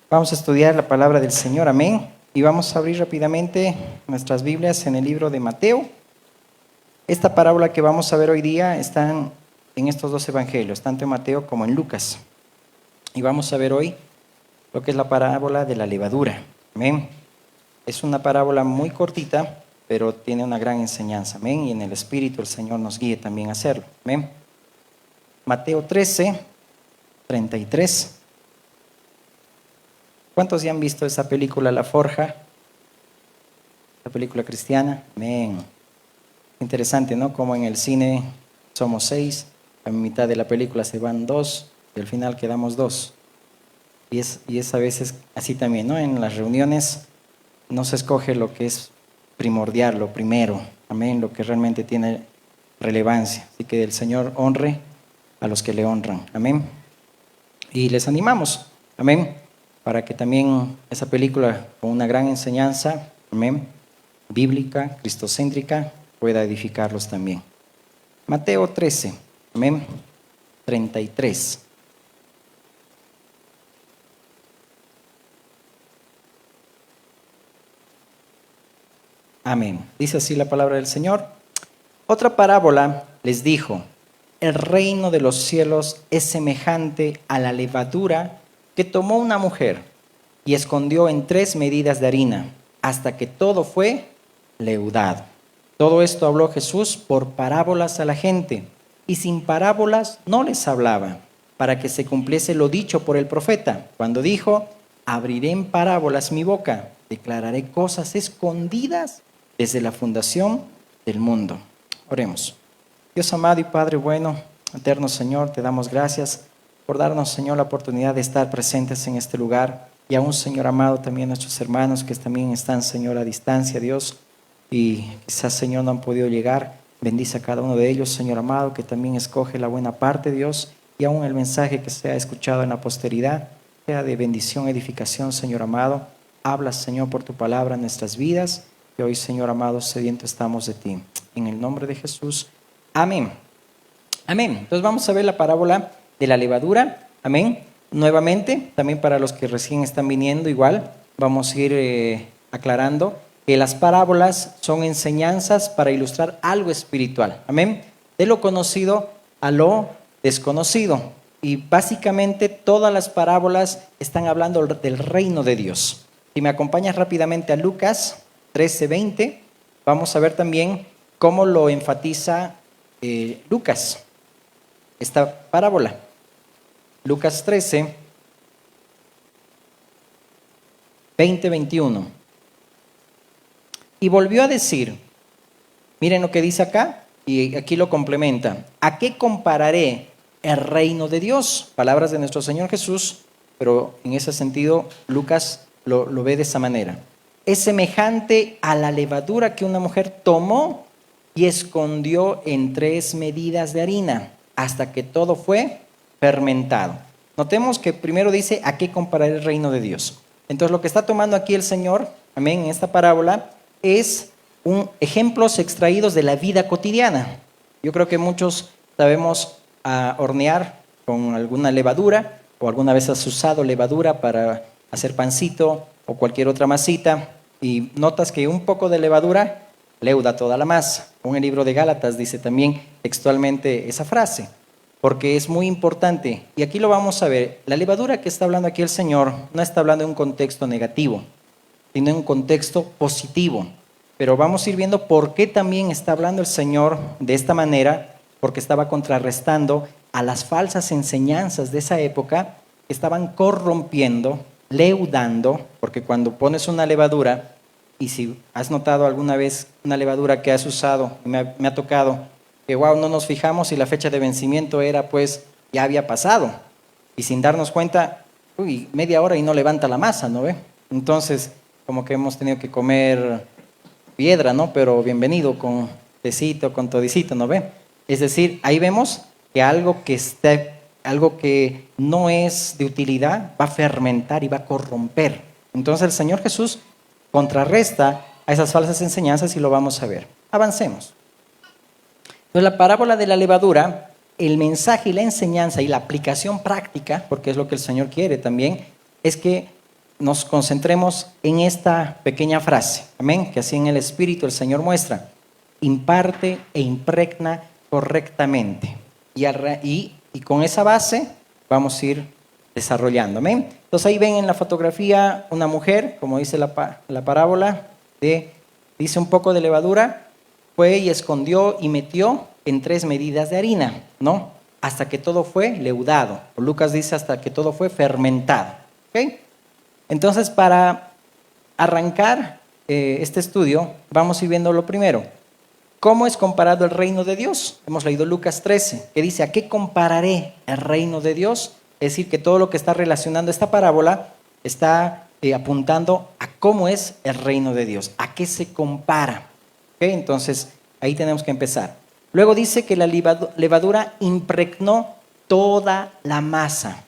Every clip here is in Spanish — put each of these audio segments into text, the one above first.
Vamos a estudiar la palabra del Señor, amén. Y vamos a abrir rápidamente nuestras Biblias en el libro de Mateo. Esta parábola que vamos a ver hoy día está en estos dos evangelios, tanto en Mateo como en Lucas. Y vamos a ver hoy lo que es la parábola de la levadura, amén. Es una parábola muy cortita, pero tiene una gran enseñanza, amén. Y en el Espíritu el Señor nos guíe también a hacerlo, amén. Mateo 13, 33. ¿Cuántos ya han visto esa película La Forja? La película cristiana. Amén. Interesante, ¿no? Como en el cine somos 6, a mitad de la película se van 2 y al final quedamos 2. Y es a veces así también, ¿no? En las reuniones no se escoge lo que es primordial, lo primero. Amén. Lo que realmente tiene relevancia. Así que el Señor honre a los que le honran. Amén. Y les animamos. Amén. Para que también esa película con una gran enseñanza, amén, bíblica, cristocéntrica, pueda edificarlos también. Mateo 13, amén, 33. Amén. Dice así la palabra del Señor. Otra parábola les dijo: el reino de los cielos es semejante a la levadura que tomó una mujer y escondió en 3 medidas de harina, hasta que todo fue leudado. Todo esto habló Jesús por parábolas a la gente, y sin parábolas no les hablaba, para que se cumpliese lo dicho por el profeta, cuando dijo: abriré en parábolas mi boca, declararé cosas escondidas desde la fundación del mundo. Oremos. Dios amado y Padre bueno, eterno Señor, te damos gracias por darnos, Señor, la oportunidad de estar presentes en este lugar. Y aún, Señor amado, también nuestros hermanos que también están, Señor, a distancia, Dios, y quizás, Señor, no han podido llegar. Bendice a cada uno de ellos, Señor amado, que también escoge la buena parte, Dios, y aún el mensaje que sea escuchado en la posteridad sea de bendición, edificación, Señor amado. Habla, Señor, por tu palabra en nuestras vidas, y hoy, Señor amado, sediento estamos de ti. En el nombre de Jesús. Amén. Amén. Entonces vamos a ver la parábola de la levadura. Amén. Nuevamente, también para los que recién están viniendo, igual, vamos a ir aclarando que las parábolas son enseñanzas para ilustrar algo espiritual. Amén. De lo conocido a lo desconocido. Y básicamente todas las parábolas están hablando del reino de Dios. Si me acompañas rápidamente a Lucas 13:20, vamos a ver también cómo lo enfatiza Lucas, esta parábola. Lucas 13, 20, 21. Y volvió a decir, miren lo que dice acá, y aquí lo complementa: ¿a qué compararé el reino de Dios? Palabras de nuestro Señor Jesús, pero en ese sentido Lucas lo ve de esa manera. Es semejante a la levadura que una mujer tomó y escondió en 3 medidas de harina, hasta que todo fue fermentado. Notemos que primero dice: ¿a qué comparar el reino de Dios? Entonces lo que está tomando aquí el Señor, amén, en esta parábola, es ejemplos extraídos de la vida cotidiana. Yo creo que muchos sabemos hornear con alguna levadura, o alguna vez has usado levadura para hacer pancito o cualquier otra masita, y notas que un poco de levadura leuda toda la masa. En el libro de Gálatas dice también textualmente esa frase, porque es muy importante. Y aquí lo vamos a ver. La levadura que está hablando aquí el Señor no está hablando en un contexto negativo, sino en un contexto positivo. Pero vamos a ir viendo por qué también está hablando el Señor de esta manera, porque estaba contrarrestando a las falsas enseñanzas de esa época que estaban corrompiendo, leudando, porque cuando pones una levadura, y si has notado alguna vez una levadura que has usado, me ha tocado, que wow, no nos fijamos y la fecha de vencimiento era pues, ya había pasado. Y sin darnos cuenta, media hora y no levanta la masa, ¿no ve? Entonces, como que hemos tenido que comer piedra, ¿no? Pero bienvenido, con tecito, con todicito, ¿no ve? Es decir, ahí vemos que algo que no es de utilidad va a fermentar y va a corromper. Entonces el Señor Jesús contrarresta a esas falsas enseñanzas y lo vamos a ver. Avancemos. Entonces la parábola de la levadura, el mensaje y la enseñanza y la aplicación práctica, porque es lo que el Señor quiere también, es que nos concentremos en esta pequeña frase. Amén. Que así en el Espíritu el Señor muestra. Imparte e impregna correctamente. Y con esa base vamos a ir desarrollando. Amén. Entonces ahí ven en la fotografía una mujer, como dice la parábola, dice un poco de levadura, fue y escondió y metió en 3 medidas de harina, ¿no? Hasta que todo fue leudado. O Lucas dice hasta que todo fue fermentado. ¿Okay? Entonces, para arrancar este estudio, vamos a ir viendo lo primero. ¿Cómo es comparado el reino de Dios? Hemos leído Lucas 13, que dice, ¿a qué compararé el reino de Dios? Es decir, que todo lo que está relacionando esta parábola está apuntando a cómo es el reino de Dios, a qué se compara. ¿Okay? Entonces, ahí tenemos que empezar. Luego dice que la levadura impregnó toda la masa.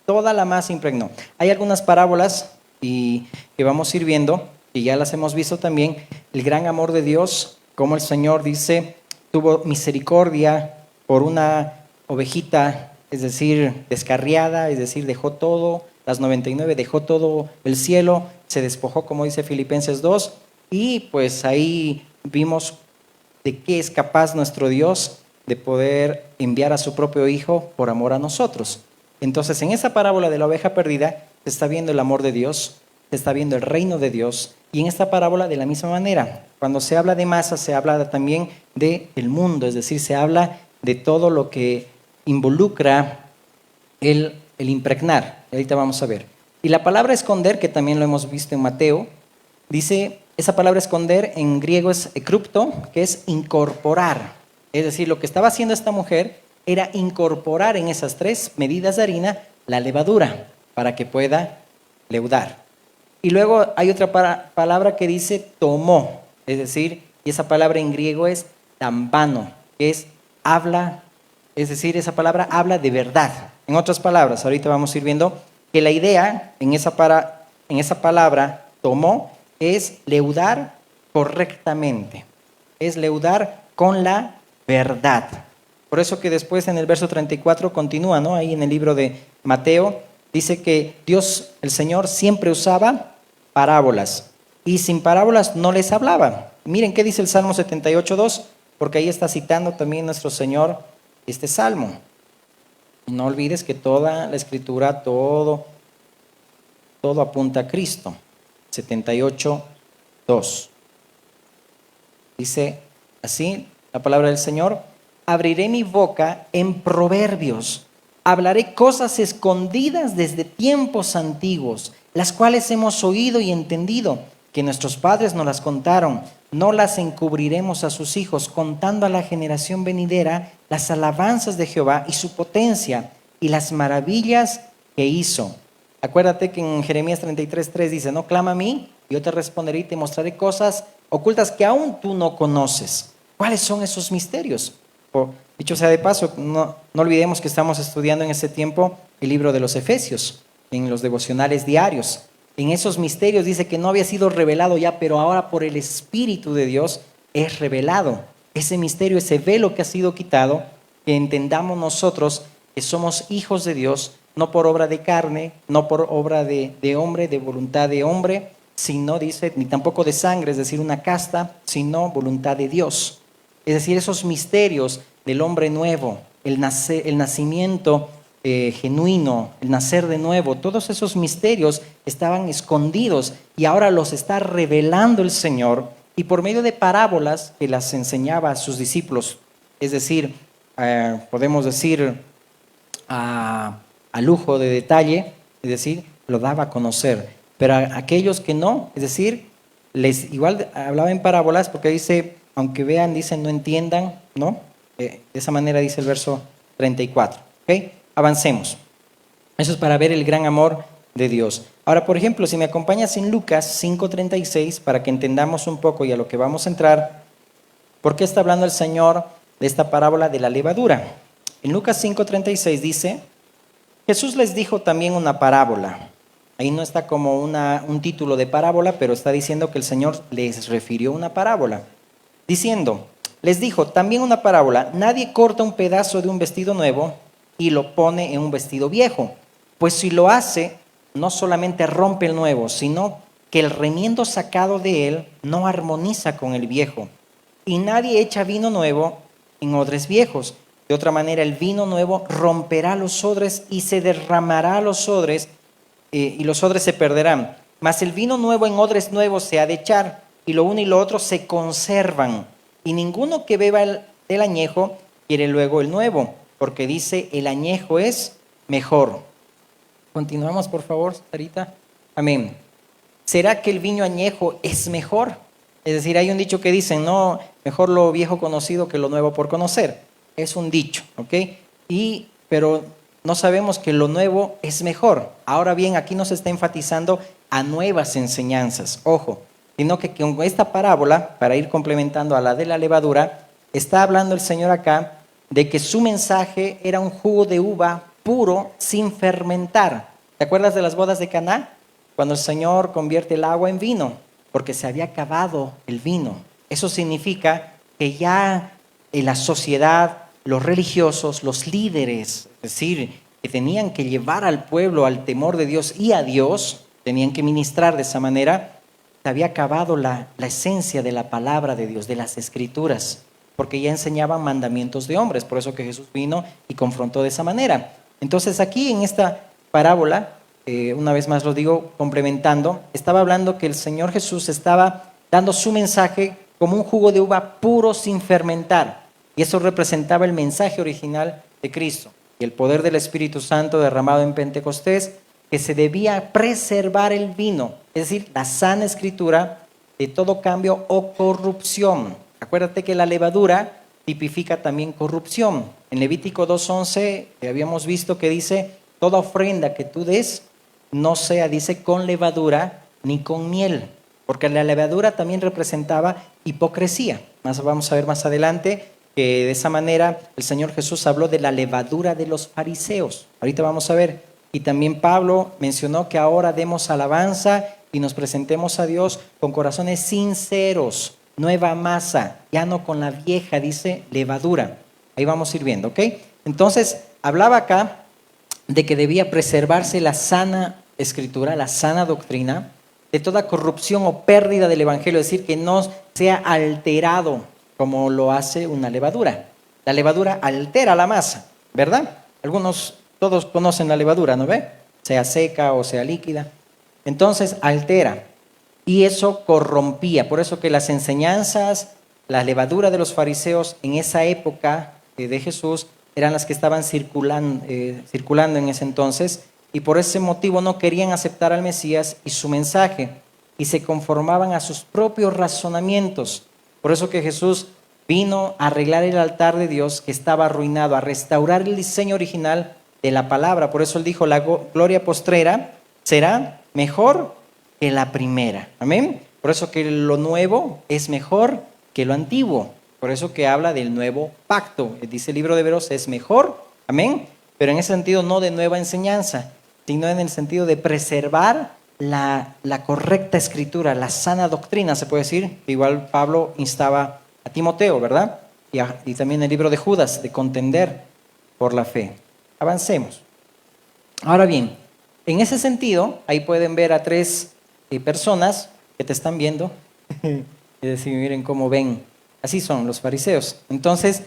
Toda la masa impregnó. Hay algunas parábolas que vamos a ir viendo, y ya las hemos visto también, el gran amor de Dios, como el Señor dice, tuvo misericordia por una ovejita, es decir, descarriada, es decir, dejó todo, las 99, dejó todo el cielo, se despojó, como dice Filipenses 2, y pues ahí vimos de qué es capaz nuestro Dios de poder enviar a su propio Hijo por amor a nosotros. Entonces, en esa parábola de la oveja perdida, se está viendo el amor de Dios, se está viendo el reino de Dios, y en esta parábola de la misma manera. Cuando se habla de masa, se habla también del mundo, es decir, se habla de todo lo que involucra el impregnar. Ahorita vamos a ver. Y la palabra esconder, que también lo hemos visto en Mateo, dice, esa palabra esconder en griego es ekrupto, que es incorporar. Es decir, lo que estaba haciendo esta mujer era incorporar en esas 3 medidas de harina la levadura para que pueda leudar. Y luego hay otra palabra que dice tomó, es decir, y esa palabra en griego es tambano, que es habla, es decir, esa palabra habla de verdad. En otras palabras, ahorita vamos a ir viendo que la idea en esa palabra tomó es leudar correctamente, es leudar con la verdad. Por eso que después en el verso 34 continúa, ¿no? Ahí en el libro de Mateo, dice que Dios, el Señor, siempre usaba parábolas y sin parábolas no les hablaba. Miren qué dice el Salmo 78:2, porque ahí está citando también nuestro Señor este salmo. No olvides que toda la Escritura, todo apunta a Cristo. 78:2. Dice así la palabra del Señor: abriré mi boca en proverbios, hablaré cosas escondidas desde tiempos antiguos, las cuales hemos oído y entendido, que nuestros padres nos las contaron. No las encubriremos a sus hijos, contando a la generación venidera las alabanzas de Jehová y su potencia y las maravillas que hizo. Acuérdate que en Jeremías 33:3 dice, no, clama a mí, yo te responderé y te mostraré cosas ocultas que aún tú no conoces. ¿Cuáles son esos misterios? Dicho sea de paso, no olvidemos que estamos estudiando en este tiempo el libro de los Efesios, en los devocionales diarios. En esos misterios dice que no había sido revelado ya, pero ahora por el Espíritu de Dios es revelado. Ese misterio, ese velo que ha sido quitado, que entendamos nosotros que somos hijos de Dios, no por obra de carne, no por obra de hombre, de voluntad de hombre, sino, dice, ni tampoco de sangre, es decir, una casta, sino voluntad de Dios. Es decir, esos misterios del hombre nuevo, el nacimiento genuino, el nacer de nuevo, todos esos misterios estaban escondidos y ahora los está revelando el Señor, y por medio de parábolas que las enseñaba a sus discípulos. Es decir, podemos decir a lujo de detalle, es decir, lo daba a conocer. Pero a aquellos que no, es decir, les igual hablaba en parábolas, porque dice, aunque vean, dicen, no entiendan, ¿no? De esa manera dice el verso 34. ¿Okay? Avancemos. Eso es para ver el gran amor de Dios. Ahora, por ejemplo, si me acompañas en Lucas 5:36, para que entendamos un poco y a lo que vamos a entrar, ¿por qué está hablando el Señor de esta parábola de la levadura? En Lucas 5:36 dice, Jesús les dijo también una parábola. Ahí no está como un título de parábola, pero está diciendo que el Señor les refirió una parábola. Diciendo, les dijo también una parábola: nadie corta un pedazo de un vestido nuevo y lo pone en un vestido viejo, pues si lo hace, no solamente rompe el nuevo, sino que el remiendo sacado de él no armoniza con el viejo. Y nadie echa vino nuevo en odres viejos. De otra manera, el vino nuevo romperá los odres y se derramará a los odres, y los odres se perderán. Mas el vino nuevo en odres nuevos se ha de echar, y lo uno y lo otro se conservan. Y ninguno que beba del añejo quiere luego el nuevo, porque dice, el añejo es mejor. Continuamos, por favor, Sarita. Amén. ¿Será que el vino añejo es mejor? Es decir, hay un dicho que dicen, no, mejor lo viejo conocido que lo nuevo por conocer. Es un dicho, ¿ok? Pero no sabemos que lo nuevo es mejor. Ahora bien, aquí nos está enfatizando a nuevas enseñanzas. Ojo, sino que con esta parábola, para ir complementando a la de la levadura, está hablando el Señor acá de que su mensaje era un jugo de uva puro sin fermentar. ¿Te acuerdas de las bodas de Caná? Cuando el Señor convierte el agua en vino, porque se había acabado el vino. Eso significa que ya en la sociedad, los religiosos, los líderes, es decir, que tenían que llevar al pueblo al temor de Dios y a Dios, tenían que ministrar de esa manera, se había acabado la esencia de la palabra de Dios, de las Escrituras, porque ya enseñaban mandamientos de hombres, por eso que Jesús vino y confrontó de esa manera. Entonces aquí en esta parábola, una vez más lo digo complementando, estaba hablando que el Señor Jesús estaba dando su mensaje como un jugo de uva puro sin fermentar, y eso representaba el mensaje original de Cristo y el poder del Espíritu Santo derramado en Pentecostés, que se debía preservar el vino, es decir, la sana escritura de todo cambio o corrupción. Acuérdate que la levadura tipifica también corrupción. En Levítico 2:11 habíamos visto que dice, toda ofrenda que tú des no sea, dice, con levadura ni con miel, porque la levadura también representaba hipocresía. Vamos a ver más adelante que de esa manera el Señor Jesús habló de la levadura de los fariseos. Ahorita vamos a ver. Y también Pablo mencionó que ahora demos alabanza y nos presentemos a Dios con corazones sinceros, nueva masa, ya no con la vieja, dice, levadura. Ahí vamos a ir viendo, ¿ok? Entonces, hablaba acá de que debía preservarse la sana escritura, la sana doctrina, de toda corrupción o pérdida del evangelio, es decir, que no sea alterado como lo hace una levadura. La levadura altera la masa, ¿verdad? Todos conocen la levadura, ¿no ve? Sea seca o sea líquida. Entonces altera y eso corrompía. Por eso que las enseñanzas, la levadura de los fariseos en esa época de Jesús eran las que estaban circulando en ese entonces, y por ese motivo no querían aceptar al Mesías y su mensaje y se conformaban a sus propios razonamientos. Por eso que Jesús vino a arreglar el altar de Dios que estaba arruinado, a restaurar el diseño original de la palabra. Por eso él dijo, la gloria postrera será mejor que la primera. Amén. Por eso que lo nuevo es mejor que lo antiguo. Por eso que habla del nuevo pacto. Dice el libro de Hebreos, es mejor. Amén. Pero en ese sentido no de nueva enseñanza, sino en el sentido de preservar la correcta escritura, la sana doctrina, se puede decir. Igual Pablo instaba a Timoteo, ¿verdad? Y también el libro de Judas, de contender por la fe. Avancemos. Ahora bien, en ese sentido, ahí pueden ver a tres personas que te están viendo. Es decir, miren cómo ven. Así son los fariseos. Entonces,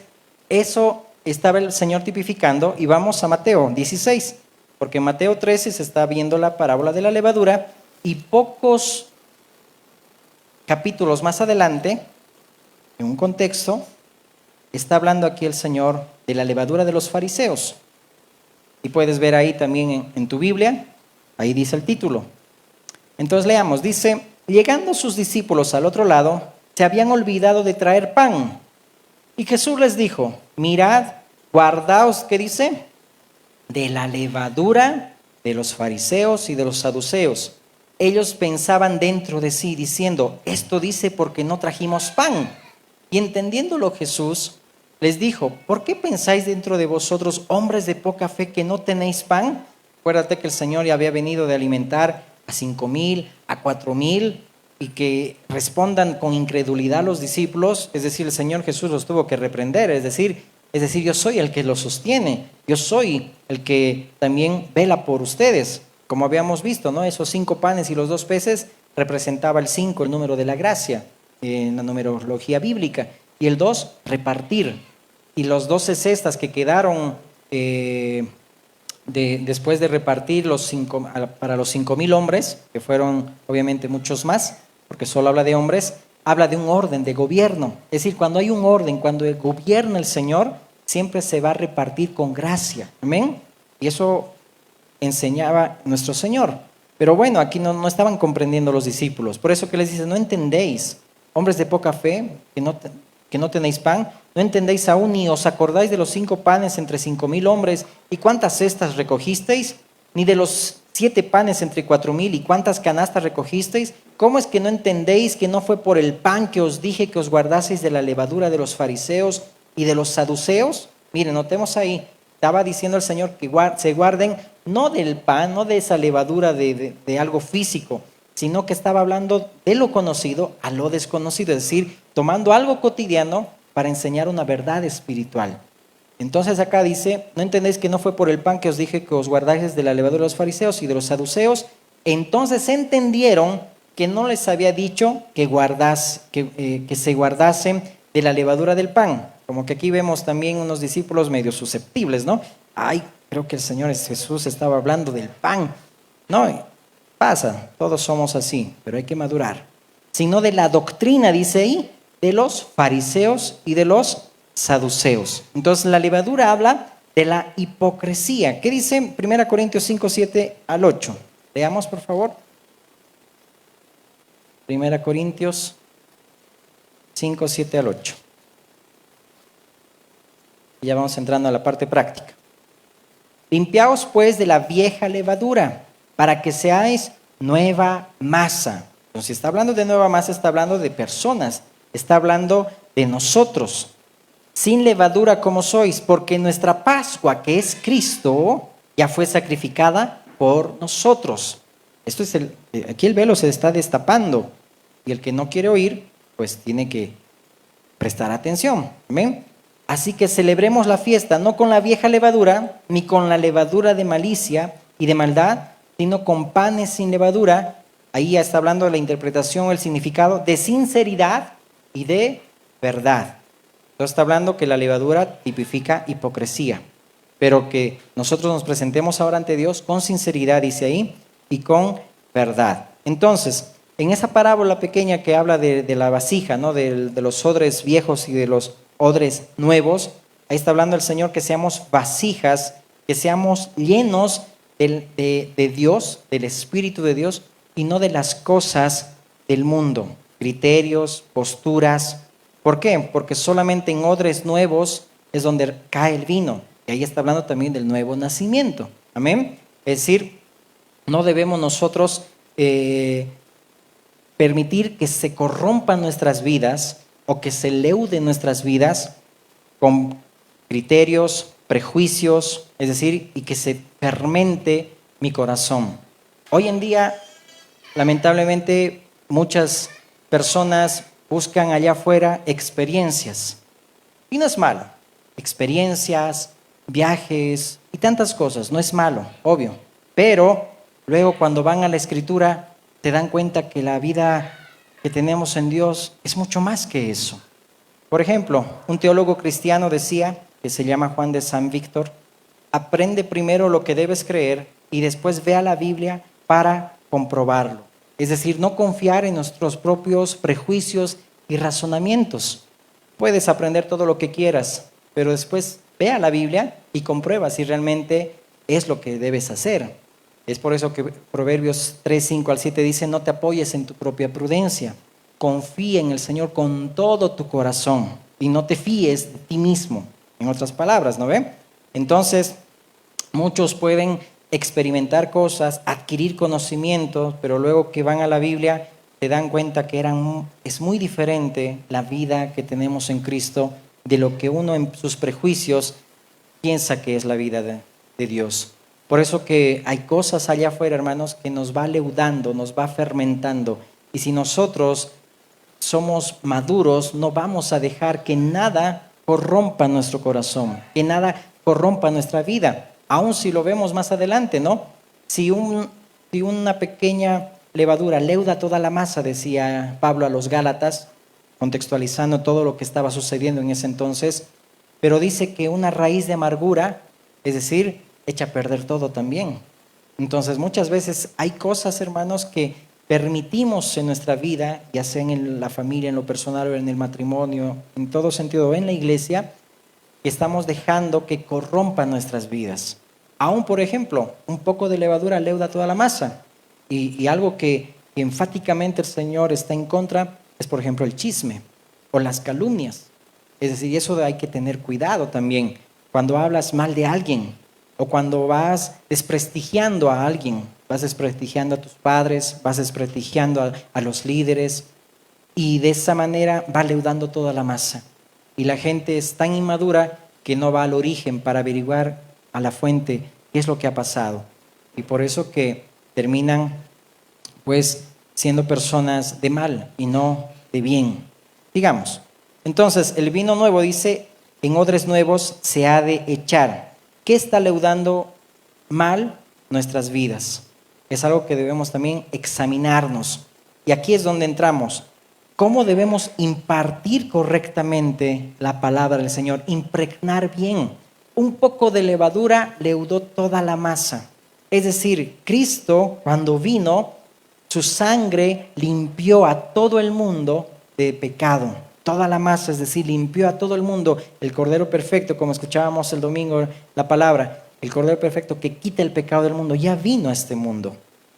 eso estaba el Señor tipificando. Y vamos a Mateo 16, porque en Mateo 13 se está viendo la parábola de la levadura, y pocos capítulos más adelante, en un contexto, está hablando aquí el Señor de la levadura de los fariseos. Y puedes ver ahí también en tu Biblia, ahí dice el título. Entonces leamos, dice, llegando sus discípulos al otro lado, se habían olvidado de traer pan. Y Jesús les dijo, mirad, guardaos, ¿qué dice? De la levadura de los fariseos y de los saduceos. Ellos pensaban dentro de sí, diciendo, esto dice porque no trajimos pan. Y entendiéndolo Jesús les dijo, ¿por qué pensáis dentro de vosotros, hombres de poca fe, que no tenéis pan? Acuérdate que el Señor ya había venido de alimentar a 5,000, a 4,000, y que respondan con incredulidad los discípulos. Es decir, el Señor Jesús los tuvo que reprender, es decir, yo soy el que los sostiene, yo soy el que también vela por ustedes. como habíamos visto, ¿no? Esos 5 panes y los 2 peces representaba el 5, el número de la gracia, en la numerología bíblica. Y el 2, repartir. Y los 12 cestas que quedaron después de repartir para los 5,000 hombres, que fueron obviamente muchos más, porque solo habla de hombres, habla de un orden de gobierno. Es decir, cuando hay un orden, cuando gobierna el Señor, siempre se va a repartir con gracia. Amén. Y eso enseñaba nuestro Señor. Pero bueno, aquí no estaban comprendiendo los discípulos. Por eso que les dice, no entendéis, hombres de poca fe, que no tenéis pan, no entendéis aún ni os acordáis de los 5 panes entre 5,000 hombres y cuántas cestas recogisteis, ni de los 7 panes entre 4,000 y cuántas canastas recogisteis. ¿Cómo es que no entendéis que no fue por el pan que os dije que os guardaseis de la levadura de los fariseos y de los saduceos? Miren, notemos ahí, estaba diciendo el Señor que se guarden no del pan, no de esa levadura de algo físico, sino que estaba hablando de lo conocido a lo desconocido, es decir, tomando algo cotidiano para enseñar una verdad espiritual. Entonces acá dice, ¿no entendéis que no fue por el pan que os dije que os guardaseis de la levadura de los fariseos y de los saduceos? Entonces entendieron que no les había dicho que se guardasen de la levadura del pan. Como que aquí vemos también unos discípulos medio susceptibles, ¿no? Ay, creo que el Señor Jesús estaba hablando del pan. No, pasa, todos somos así, pero hay que madurar. Sino de la doctrina, dice ahí, de los fariseos y de los saduceos. Entonces la levadura habla de la hipocresía. ¿Qué dice 1 Corintios 5, 7 al 8? Leamos, por favor. 1 Corintios 5, 7 al 8. Y ya vamos entrando a la parte práctica. Limpiaos pues de la vieja levadura, para que seáis nueva masa. Entonces, si está hablando de nueva masa, está hablando de personas, está hablando de nosotros. Sin levadura como sois, porque nuestra Pascua, que es Cristo, ya fue sacrificada por nosotros. Esto es aquí el velo se está destapando, y el que no quiere oír, pues tiene que prestar atención. ¿Amén? Así que celebremos la fiesta, no con la vieja levadura, ni con la levadura de malicia y de maldad, sino con panes sin levadura. Ahí ya está hablando de la interpretación, el significado de sinceridad y de verdad. Entonces está hablando que la levadura tipifica hipocresía, pero que nosotros nos presentemos ahora ante Dios con sinceridad, dice ahí, y con verdad. Entonces, en esa parábola pequeña que habla de la vasija, ¿no? de los odres viejos y de los odres nuevos, ahí está hablando el Señor que seamos vasijas, que seamos llenos de Dios, del Espíritu de Dios, y no de las cosas del mundo, criterios, posturas. ¿Por qué? Porque solamente en odres nuevos es donde cae el vino. Y ahí está hablando también del nuevo nacimiento. Amén. Es decir, no debemos nosotros permitir que se corrompan nuestras vidas o que se leude nuestras vidas con criterios, prejuicios, es decir, y que se fermente mi corazón. Hoy en día, lamentablemente, muchas personas buscan allá afuera experiencias. Y no es malo. Experiencias, viajes y tantas cosas. No es malo, obvio. Pero luego cuando van a la Escritura, te dan cuenta que la vida que tenemos en Dios es mucho más que eso. Por ejemplo, un teólogo cristiano decía, que se llama Juan de San Víctor, aprende primero lo que debes creer y después ve a la Biblia para comprobarlo. Es decir, no confiar en nuestros propios prejuicios y razonamientos. Puedes aprender todo lo que quieras, pero después ve a la Biblia y comprueba si realmente es lo que debes hacer. Es por eso que Proverbios 3, 5 al 7 dice, no te apoyes en tu propia prudencia. Confía en el Señor con todo tu corazón y no te fíes de ti mismo. En otras palabras, ¿no ve? Entonces, muchos pueden experimentar cosas, adquirir conocimientos, pero luego que van a la Biblia se dan cuenta que es muy diferente la vida que tenemos en Cristo de lo que uno en sus prejuicios piensa que es la vida de Dios. Por eso que hay cosas allá afuera, hermanos, que nos va leudando, nos va fermentando. Y si nosotros somos maduros, no vamos a dejar que nada corrompa nuestro corazón, que nada corrompa nuestra vida. Aún si lo vemos más adelante, ¿no? si una pequeña levadura leuda toda la masa, decía Pablo a los Gálatas, contextualizando todo lo que estaba sucediendo en ese entonces, pero dice que una raíz de amargura, es decir, echa a perder todo también. Entonces muchas veces hay cosas, hermanos, que permitimos en nuestra vida, ya sea en la familia, en lo personal o en el matrimonio, en todo sentido, en la iglesia, que estamos dejando que corrompan nuestras vidas. Aún, por ejemplo, un poco de levadura leuda toda la masa. Y algo que enfáticamente el Señor está en contra es, por ejemplo, el chisme o las calumnias. Es decir, eso hay que tener cuidado también. Cuando hablas mal de alguien o cuando vas desprestigiando a alguien, vas desprestigiando a tus padres, vas desprestigiando a los líderes y de esa manera va leudando toda la masa. Y la gente es tan inmadura que no va al origen para averiguar a la fuente qué es lo que ha pasado. Y por eso que terminan pues siendo personas de mal y no de bien. Digamos, entonces el vino nuevo dice, en odres nuevos se ha de echar. ¿Qué está leudando mal nuestras vidas? Es algo que debemos también examinarnos. Y aquí es donde entramos. ¿Cómo debemos impartir correctamente la palabra del Señor? Impregnar bien. Un poco de levadura leudó toda la masa. Es decir, Cristo, cuando vino, su sangre limpió a todo el mundo de pecado. Toda la masa, es decir, limpió a todo el mundo. El Cordero Perfecto, como escuchábamos el domingo la palabra, el Cordero Perfecto que quita el pecado del mundo, ya vino a este mundo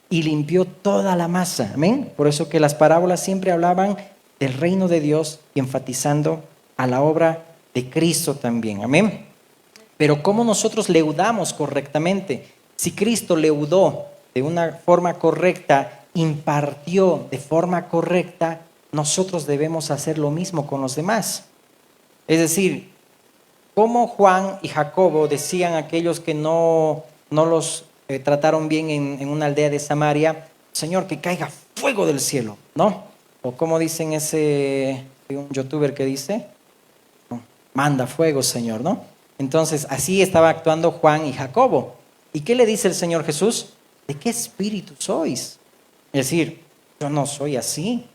y limpió toda la masa. Amén. Por eso que las parábolas siempre hablaban del reino de Dios y enfatizando a la obra de Cristo también. Amén. Pero ¿cómo nosotros leudamos correctamente? Si Cristo leudó de una forma correcta, impartió de forma correcta, nosotros debemos hacer lo mismo con los demás. Es decir, como Juan y Jacobo decían aquellos que no los trataron bien en una aldea de Samaria, Señor, que caiga fuego del cielo, ¿no? O como dicen un youtuber que dice, no, manda fuego, Señor, ¿no? Entonces, así estaba actuando Juan y Jacobo. ¿Y qué le dice el Señor Jesús? ¿De qué espíritu sois? Es decir, yo no soy así.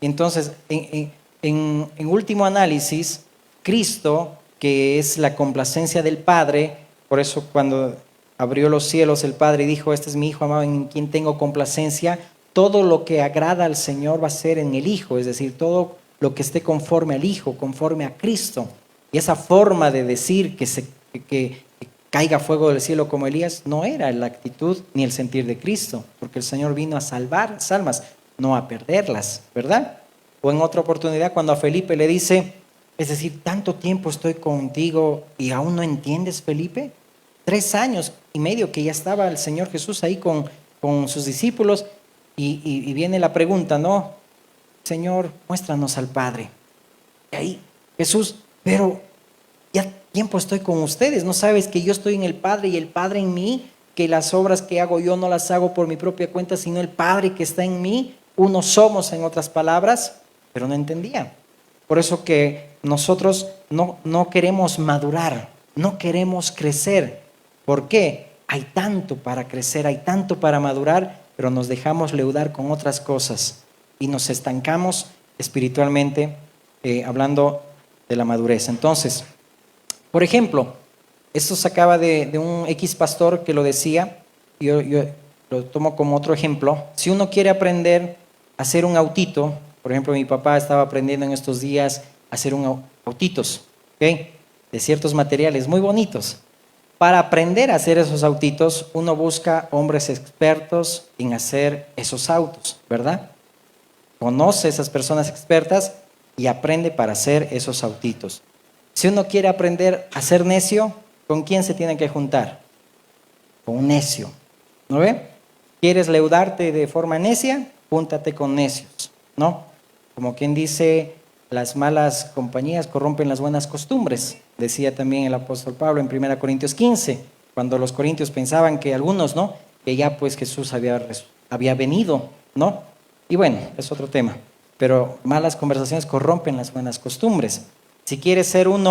Entonces, en último análisis, Cristo, que es la complacencia del Padre, por eso cuando abrió los cielos el Padre dijo, este es mi Hijo amado en quien tengo complacencia, todo lo que agrada al Señor va a ser en el Hijo, es decir, todo lo que esté conforme al Hijo, conforme a Cristo. Y esa forma de decir que caiga fuego del cielo como Elías no era la actitud ni el sentir de Cristo, porque el Señor vino a salvar las almas, no a perderlas, ¿verdad? O en otra oportunidad cuando a Felipe le dice, es decir, tanto tiempo estoy contigo y aún no entiendes, Felipe. 3 años y medio que ya estaba el Señor Jesús ahí con sus discípulos y viene la pregunta, ¿no? Señor, muéstranos al Padre. Y ahí Jesús, pero ya tiempo estoy con ustedes, ¿no sabes que yo estoy en el Padre y el Padre en mí? Que las obras que hago yo no las hago por mi propia cuenta, sino el Padre que está en mí. Uno somos, en otras palabras, pero no entendía. Por eso que nosotros no queremos madurar, no queremos crecer. ¿Por qué? Hay tanto para crecer, hay tanto para madurar, pero nos dejamos leudar con otras cosas y nos estancamos espiritualmente, hablando de la madurez. Entonces, por ejemplo, esto sacaba de un X pastor que lo decía, yo lo tomo como otro ejemplo. Si uno quiere aprender a hacer un autito, por ejemplo, mi papá estaba aprendiendo en estos días a hacer autitos, ¿okay? De ciertos materiales muy bonitos. Para aprender a hacer esos autitos, uno busca hombres expertos en hacer esos autos, ¿verdad? Conoce a esas personas expertas y aprende para hacer esos autitos. Si uno quiere aprender a ser necio, ¿con quién se tiene que juntar? Con un necio, ¿no ve? ¿Quieres leudarte de forma necia? Júntate con necios, ¿no? Como quien dice, las malas compañías corrompen las buenas costumbres, decía también el apóstol Pablo en 1 Corintios 15, cuando los corintios pensaban que algunos, ¿no? Que ya pues Jesús había venido, ¿no? Y bueno, es otro tema, pero malas conversaciones corrompen las buenas costumbres. Si quieres ser un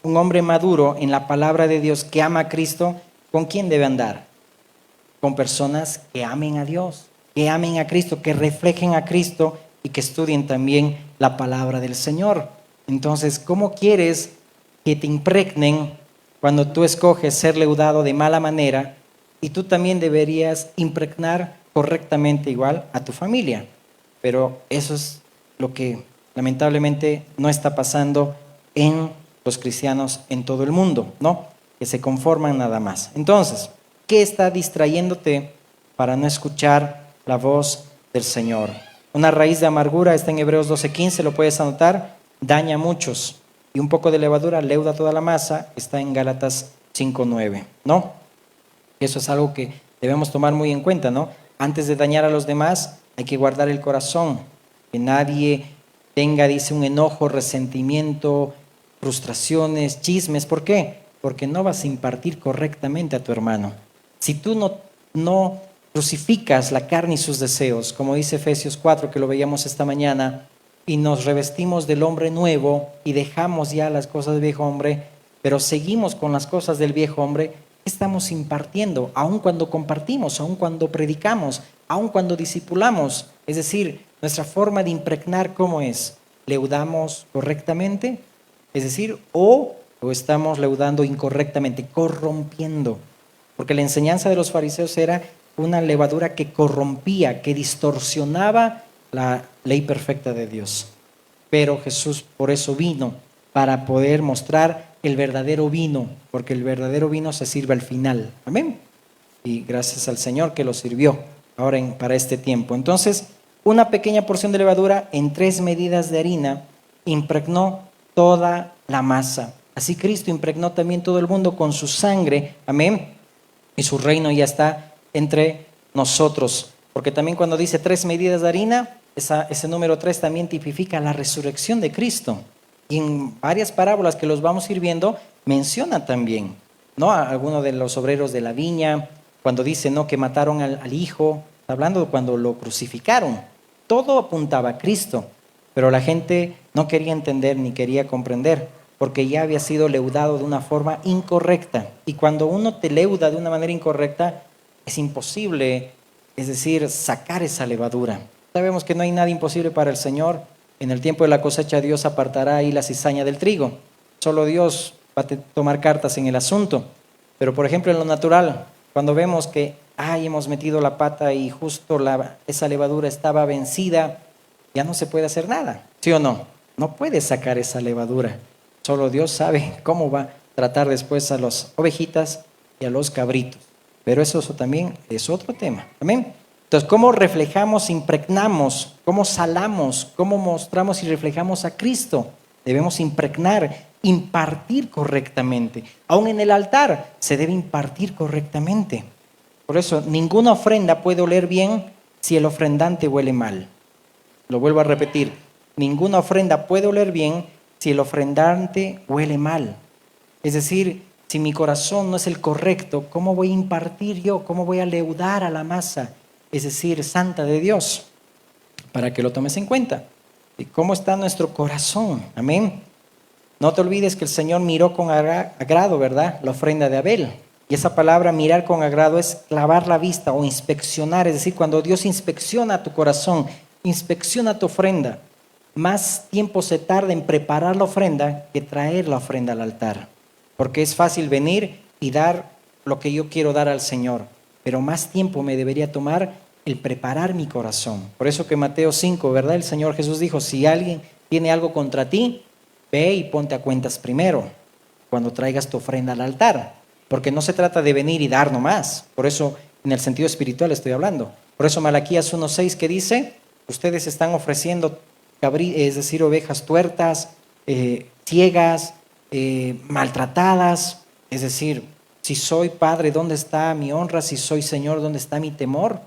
hombre maduro en la palabra de Dios que ama a Cristo, ¿con quién debe andar? con personas que amen a Dios, que amen a Cristo, que reflejen a Cristo y que estudien también la palabra del Señor. Entonces, ¿cómo quieres que te impregnen cuando tú escoges ser leudado de mala manera? Y tú también deberías impregnar correctamente igual a tu familia. Pero eso es lo que lamentablemente no está pasando en los cristianos en todo el mundo, ¿no? Que se conforman nada más. Entonces, ¿qué está distrayéndote para no escuchar la voz del Señor? Una raíz de amargura está en Hebreos 12:15, lo puedes anotar, daña a muchos. Y un poco de levadura leuda toda la masa, está en Gálatas 5:9, ¿no? Eso es algo que debemos tomar muy en cuenta, ¿no? Antes de dañar a los demás, hay que guardar el corazón, que nadie tenga, dice, un enojo, resentimiento, frustraciones, chismes. ¿Por qué? Porque no vas a impartir correctamente a tu hermano. Si tú no crucificas la carne y sus deseos, como dice Efesios 4, que lo veíamos esta mañana, y nos revestimos del hombre nuevo y dejamos ya las cosas del viejo hombre, pero seguimos con las cosas del viejo hombre, estamos impartiendo, aun cuando compartimos, aun cuando predicamos, aun cuando discipulamos. Es decir, nuestra forma de impregnar, ¿cómo es? ¿Leudamos correctamente? Es decir, o estamos leudando incorrectamente, corrompiendo. Porque la enseñanza de los fariseos era una levadura que corrompía, que distorsionaba la ley perfecta de Dios. Pero Jesús por eso vino, para poder mostrar el verdadero vino, porque el verdadero vino se sirve al final. Amén. Y gracias al Señor que lo sirvió ahora para este tiempo. Entonces, una pequeña porción de levadura en 3 medidas de harina impregnó toda la masa. Así Cristo impregnó también todo el mundo con su sangre. Amén. Y su reino ya está entre nosotros. Porque también cuando dice 3 medidas de harina, ese número 3 también tipifica la resurrección de Cristo. Y en varias parábolas que los vamos a ir viendo, menciona también, ¿no? A algunos de los obreros de la viña, cuando dice, ¿no?, que mataron al hijo, hablando de cuando lo crucificaron. Todo apuntaba a Cristo, pero la gente no quería entender ni quería comprender, porque ya había sido leudado de una forma incorrecta. Y cuando uno te leuda de una manera incorrecta, es imposible, es decir, sacar esa levadura. Sabemos que no hay nada imposible para el Señor. En el tiempo de la cosecha Dios apartará ahí la cizaña del trigo. Solo Dios va a tomar cartas en el asunto. Pero por ejemplo en lo natural, cuando vemos que hemos metido la pata y justo esa levadura estaba vencida, ya no se puede hacer nada, ¿sí o no? No puedes sacar esa levadura. Solo Dios sabe cómo va a tratar después a las ovejitas y a los cabritos. Pero eso también es otro tema. Amén. Entonces, ¿cómo reflejamos, impregnamos, cómo salamos, cómo mostramos y reflejamos a Cristo? Debemos impregnar, impartir correctamente. Aún en el altar se debe impartir correctamente. Por eso, ninguna ofrenda puede oler bien si el ofrendante huele mal. Lo vuelvo a repetir, ninguna ofrenda puede oler bien si el ofrendante huele mal. Es decir, si mi corazón no es el correcto, ¿cómo voy a impartir yo? ¿Cómo voy a leudar a la masa? Es decir, santa de Dios, para que lo tomes en cuenta. ¿Y cómo está nuestro corazón? Amén. No te olvides que el Señor miró con agrado, ¿verdad?, la ofrenda de Abel. Y esa palabra mirar con agrado es clavar la vista o inspeccionar. Es decir, cuando Dios inspecciona tu corazón, inspecciona tu ofrenda, más tiempo se tarda en preparar la ofrenda que traer la ofrenda al altar. Porque es fácil venir y dar lo que yo quiero dar al Señor, pero más tiempo me debería tomar el preparar mi corazón. Por eso que Mateo 5, ¿verdad? El Señor Jesús dijo, si alguien tiene algo contra ti, ve y ponte a cuentas primero, cuando traigas tu ofrenda al altar. Porque no se trata de venir y dar nomás. Por eso, en el sentido espiritual estoy hablando. Por eso Malaquías 1:6 que dice, ustedes están ofreciendo, es decir, ovejas tuertas, ciegas, maltratadas. Es decir, si soy padre, ¿dónde está mi honra? Si soy Señor, ¿dónde está mi temor?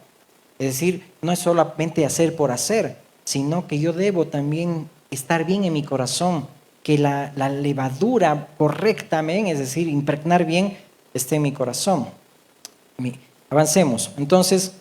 Es decir, no es solamente hacer por hacer, sino que yo debo también estar bien en mi corazón, que la levadura correctamente, es decir, impregnar bien, esté en mi corazón. Avancemos. Entonces,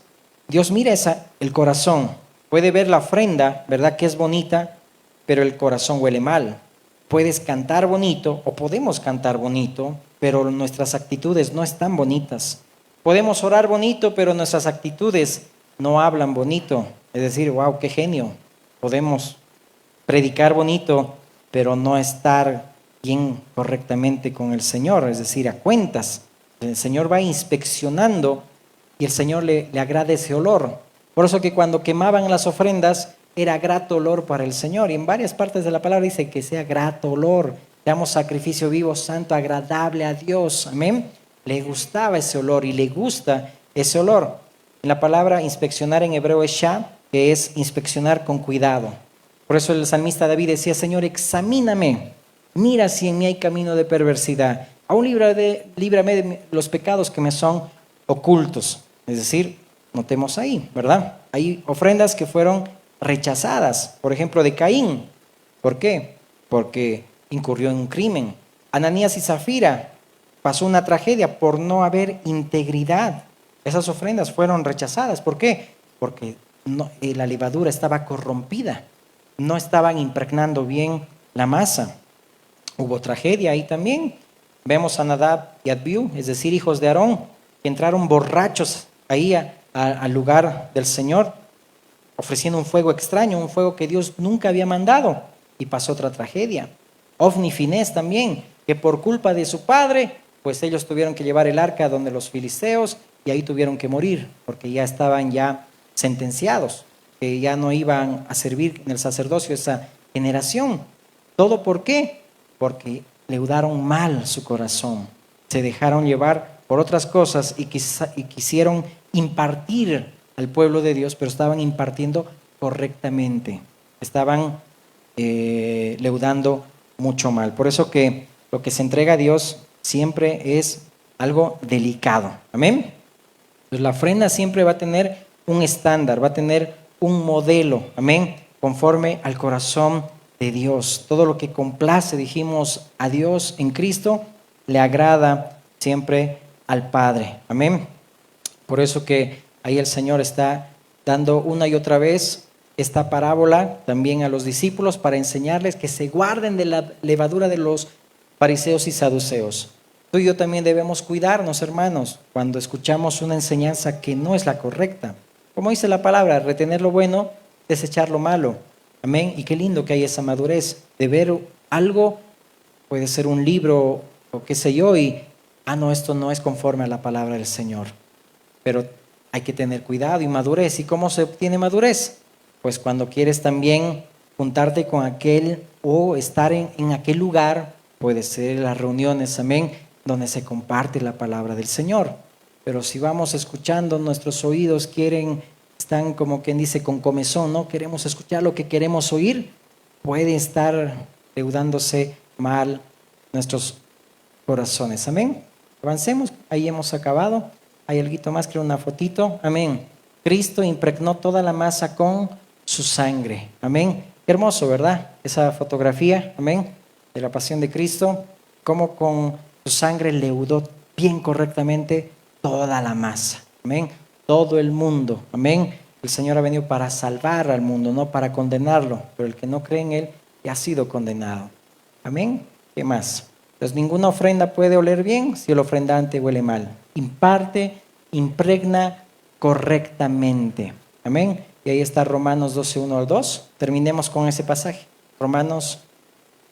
Dios mira el corazón. Puede ver la ofrenda, ¿verdad?, que es bonita, pero el corazón huele mal. Puedes cantar bonito, o podemos cantar bonito, pero nuestras actitudes no están bonitas. Podemos orar bonito, pero nuestras actitudes no hablan bonito. Es decir, wow, qué genio. Podemos predicar bonito, pero no estar bien correctamente con el Señor, es decir, a cuentas. El Señor va inspeccionando y el Señor le agrada ese olor. Por eso que cuando quemaban las ofrendas era grato olor para el Señor. Y en varias partes de la palabra dice que sea grato olor. Damos sacrificio vivo, santo, agradable a Dios. Amén. Le gustaba ese olor y le gusta ese olor. En la palabra inspeccionar en hebreo es shah, que es inspeccionar con cuidado. Por eso el salmista David decía, Señor, examíname, mira si en mí hay camino de perversidad. Aún líbrame de los pecados que me son ocultos. Es decir, notemos ahí, ¿verdad? Hay ofrendas que fueron rechazadas. Por ejemplo, de Caín. ¿Por qué? Porque incurrió en un crimen. Ananías y Zafira pasó una tragedia por no haber integridad. Esas ofrendas fueron rechazadas. ¿Por qué? Porque la levadura estaba corrompida. No estaban impregnando bien la masa. Hubo tragedia ahí también. Vemos a Nadab y Abiú, es decir, hijos de Aarón, que entraron borrachos ahí al lugar del Señor, ofreciendo un fuego extraño, un fuego que Dios nunca había mandado, y pasó otra tragedia. Ofni y Finés también, que por culpa de su padre, pues ellos tuvieron que llevar el arca donde los filisteos, y ahí tuvieron que morir, porque ya estaban ya sentenciados, que ya no iban a servir en el sacerdocio esa generación. ¿Todo por qué? Porque leudaron mal su corazón, se dejaron llevar por otras cosas y quisieron impartir al pueblo de Dios, pero estaban impartiendo correctamente, estaban leudando mucho mal. Por eso que lo que se entrega a Dios siempre es algo delicado. Amén. Pues la ofrenda siempre va a tener un estándar, va a tener un modelo, amén, conforme al corazón de Dios. Todo lo que complace, dijimos, a Dios en Cristo, le agrada siempre al Padre, amén. Por eso que ahí el Señor está dando una y otra vez esta parábola también a los discípulos para enseñarles que se guarden de la levadura de los fariseos y saduceos. Tú y yo también debemos cuidarnos, hermanos, cuando escuchamos una enseñanza que no es la correcta. Como dice la palabra, retener lo bueno, desechar lo malo. Amén. Y qué lindo que hay esa madurez de ver algo, puede ser un libro o qué sé yo, y, no, esto no es conforme a la palabra del Señor. Pero hay que tener cuidado y madurez. ¿Y cómo se obtiene madurez? Pues cuando quieres también juntarte con aquel o estar en aquel lugar, puede ser las reuniones, amén, donde se comparte la palabra del Señor. Pero si vamos escuchando, nuestros oídos están como quien dice con comezón, no queremos escuchar lo que queremos oír, puede estar leudándose mal nuestros corazones. Amén. Avancemos, ahí hemos acabado. Hay algo más que una fotito. Amén. Cristo impregnó toda la masa con su sangre. Amén. Qué hermoso, ¿verdad? Esa fotografía, amén, de la pasión de Cristo, como con su sangre leudó bien correctamente toda la masa. Amén. Todo el mundo. Amén. El Señor ha venido para salvar al mundo, no para condenarlo. Pero el que no cree en Él ya ha sido condenado. Amén. ¿Qué más? Pues ninguna ofrenda puede oler bien si el ofrendante huele mal. Imparte, impregna correctamente. Amén. Y ahí está Romanos 12, 1 al 2. Terminemos con ese pasaje. Romanos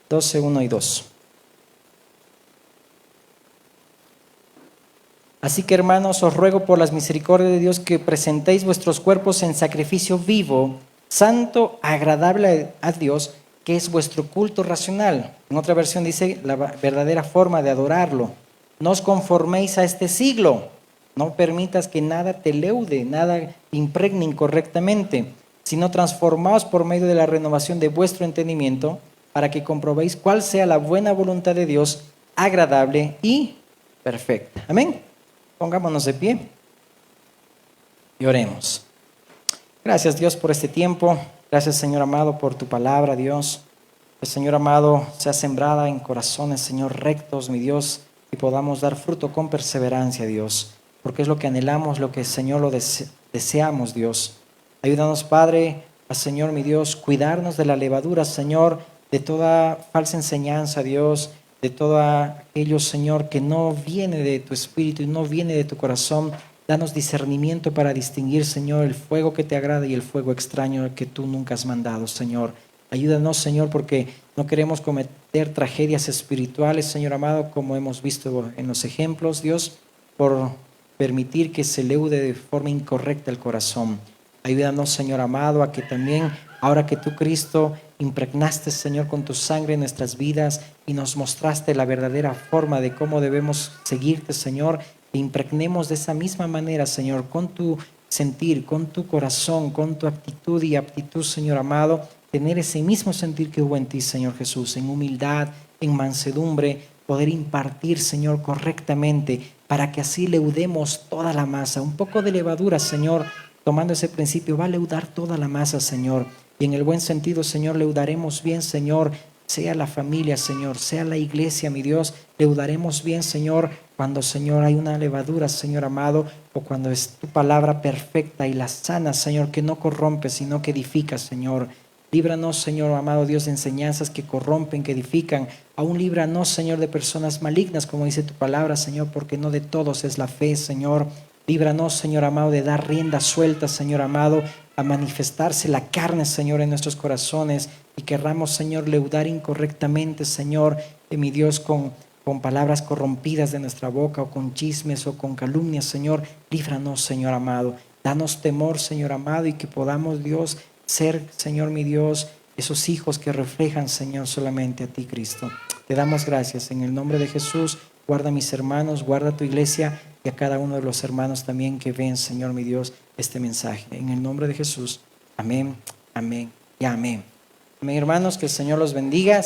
12, 1 y 2. Así que, hermanos, os ruego por las misericordias de Dios que presentéis vuestros cuerpos en sacrificio vivo, santo, agradable a Dios, que es vuestro culto racional. En otra versión dice la verdadera forma de adorarlo. No os conforméis a este siglo. No permitas que nada te leude, nada impregne incorrectamente, sino transformaos por medio de la renovación de vuestro entendimiento para que comprobéis cuál sea la buena voluntad de Dios, agradable y perfecta. Amén. Pongámonos de pie y oremos. Gracias, Dios, por este tiempo. Gracias, Señor amado, por tu palabra, Dios. El Señor amado sea sembrada en corazones, Señor, rectos, mi Dios, y podamos dar fruto con perseverancia, Dios, porque es lo que anhelamos, lo que, Señor, lo deseamos, Dios. Ayúdanos, Padre, a, Señor, mi Dios, cuidarnos de la levadura, Señor, de toda falsa enseñanza, Dios, de todo aquello, Señor, que no viene de tu espíritu y no viene de tu corazón. Danos discernimiento para distinguir, Señor, el fuego que te agrada y el fuego extraño que tú nunca has mandado, Señor. Ayúdanos, Señor, porque no queremos cometer tragedias espirituales, Señor amado, como hemos visto en los ejemplos, Dios, por permitir que se leude de forma incorrecta el corazón. Ayúdanos, Señor amado, a que también, ahora que tú, Cristo, impregnaste, Señor, con tu sangre en nuestras vidas y nos mostraste la verdadera forma de cómo debemos seguirte, Señor, que impregnemos de esa misma manera, Señor, con tu sentir, con tu corazón, con tu actitud y aptitud, Señor amado, tener ese mismo sentir que hubo en ti, Señor Jesús, en humildad, en mansedumbre, poder impartir, Señor, correctamente, para que así leudemos toda la masa. Un poco de levadura, Señor, tomando ese principio, va a leudar toda la masa, Señor. Y en el buen sentido, Señor, leudaremos bien, Señor, sea la familia, Señor, sea la iglesia, mi Dios, leudaremos bien, Señor, cuando, Señor, hay una levadura, Señor amado, o cuando es tu palabra perfecta y la sana, Señor, que no corrompe, sino que edifica, Señor. Líbranos, Señor amado Dios, de enseñanzas que corrompen, que edifican. Aún líbranos, Señor, de personas malignas, como dice tu palabra, Señor, porque no de todos es la fe, Señor. Líbranos, Señor amado, de dar rienda suelta, Señor amado, a manifestarse la carne, Señor, en nuestros corazones y querramos, Señor, leudar incorrectamente, Señor, mi Dios, con palabras corrompidas de nuestra boca o con chismes o con calumnias, Señor. Líbranos, Señor amado. Danos temor, Señor amado, y que podamos, Dios, ser, Señor, mi Dios, esos hijos que reflejan, Señor, solamente a ti, Cristo. Te damos gracias en el nombre de Jesús. Guarda a mis hermanos, guarda a tu iglesia y a cada uno de los hermanos también que ven, Señor, mi Dios, este mensaje. En el nombre de Jesús. Amén, amén y amén. Amén, hermanos, que el Señor los bendiga.